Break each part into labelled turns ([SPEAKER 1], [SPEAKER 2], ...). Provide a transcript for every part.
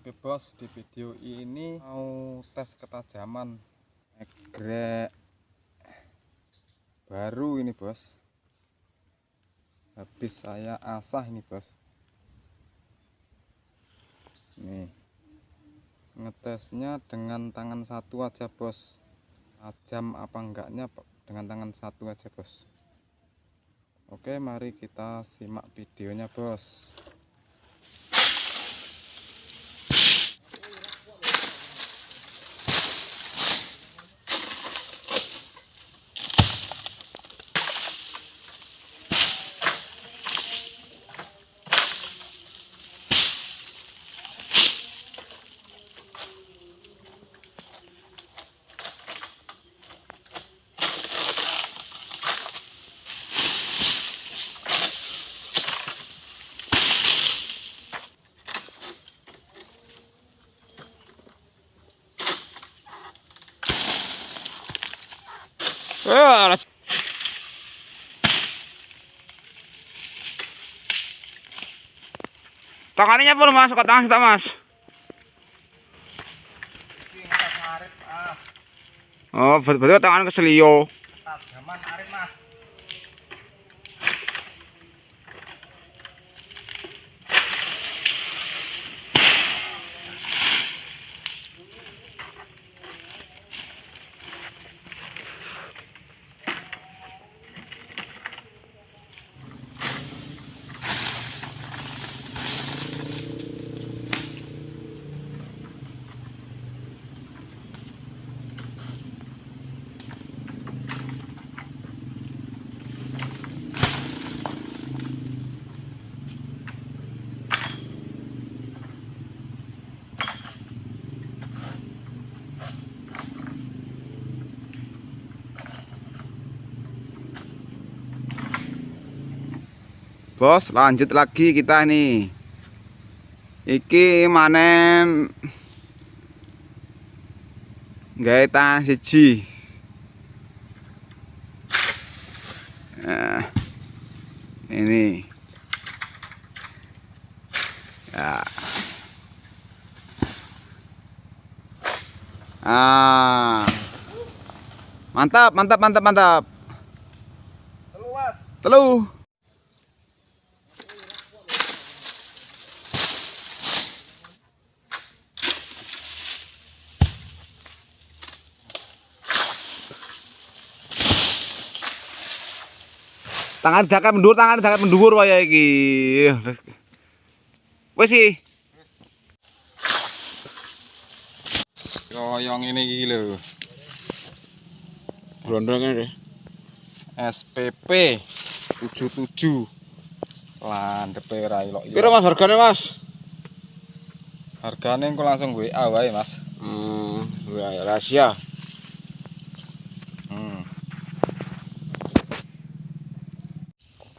[SPEAKER 1] Oke bos, di video ini mau tes ketajaman egrek baru ini bos. Habis saya asah ini bos. Nih, ngetesnya dengan tangan satu aja bos. Tajam apa enggaknya dengan tangan satu aja bos. Oke, mari kita simak videonya bos.
[SPEAKER 2] Tangannya pun mas, kok tangan kita mas? Oh, betul tangan keselio.
[SPEAKER 1] Tajaman arit mas.
[SPEAKER 2] Bos, lanjut lagi kita nih. Iki manen gawe tangan siji. Nah, ini. Ya. Mantap, mantap, mantap, mantap.
[SPEAKER 1] Telu mas.
[SPEAKER 2] Telu. Tangan dakat mendur waya iki. Wes sih.
[SPEAKER 1] Koyong ini iki lho.
[SPEAKER 2] Brondongnya deh.
[SPEAKER 1] SPP 77. Landepe ra ilok.
[SPEAKER 2] Piro mas harganya mas?
[SPEAKER 1] Hargane engko langsung WA wae mas.
[SPEAKER 2] Rahasia.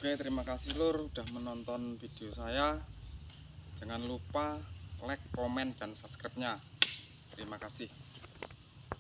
[SPEAKER 1] Oke, terima kasih lur udah menonton video saya. Jangan lupa like, komen, dan subscribe-nya. Terima kasih.